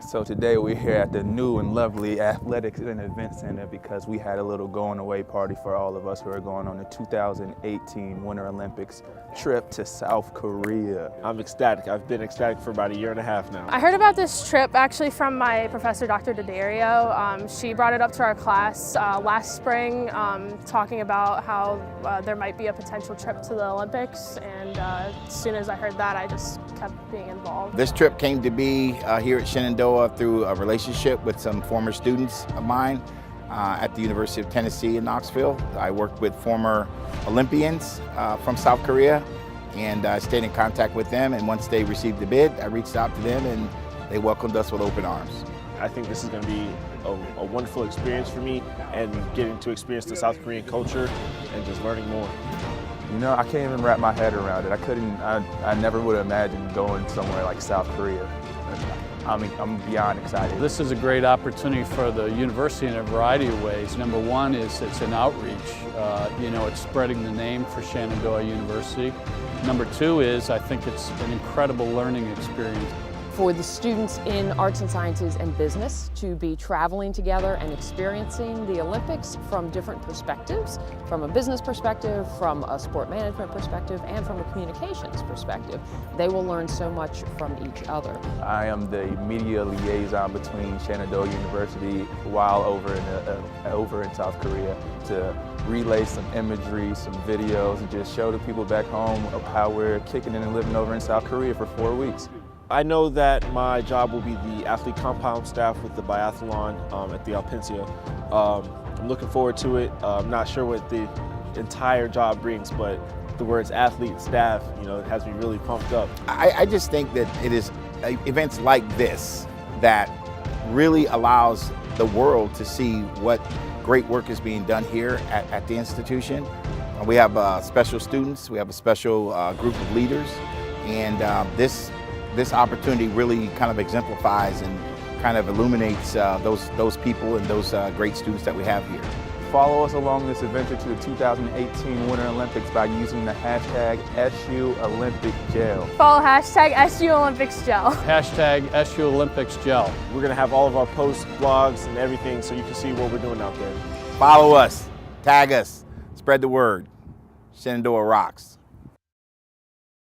So today we're here at the new and lovely Athletics and Event Center because we had a little going away party for all of us who are going on the 2018 Winter Olympics trip to South Korea. I'm ecstatic. I've been ecstatic for about a year and a half now. I heard about this trip actually from my professor, Dr. D'Addario. She brought it up to our class last spring, talking about how there might be a potential trip to the Olympics, and as soon as I heard that, I just kept being involved. This trip came to be here at Shenandoah through a relationship with some former students of mine at the University of Tennessee in Knoxville. I worked with former Olympians from South Korea, and I stayed in contact with them, and once they received the bid, I reached out to them and they welcomed us with open arms. I think this is going to be a wonderful experience for me, and getting to experience the South Korean culture and just learning more. You know, I can't even wrap my head around it. I never would have imagined going somewhere like South Korea. I'm beyond excited. This is a great opportunity for the university in a variety of ways. Number one is it's an outreach. It's spreading the name for Shenandoah University. Number two is I think it's an incredible learning experience. For the students in arts and sciences and business to be traveling together and experiencing the Olympics from different perspectives, from a business perspective, from a sport management perspective, and from a communications perspective. They will learn so much from each other. I am the media liaison between Shenandoah University while over in South Korea to relay some imagery, some videos, and just show the people back home of how we're kicking it and living over in South Korea for 4 weeks. I know that my job will be the athlete compound staff with the biathlon at the Alpensia. I'm looking forward to it. I'm not sure what the entire job brings, but the words athlete, staff, it has me really pumped up. I just think that it is events like this that really allows the world to see what great work is being done here at the institution. We have special students, we have a special group of leaders, and this opportunity really kind of exemplifies and kind of illuminates those people and those great students that we have here. Follow us along this adventure to the 2018 Winter Olympics by using the hashtag #SUOlympicsGel. Follow hashtag #SUOlympicsGel. Hashtag #SUOlympicsGel. We're going to have all of our posts, blogs, and everything so you can see what we're doing out there. Follow us, tag us, spread the word. Shenandoah rocks.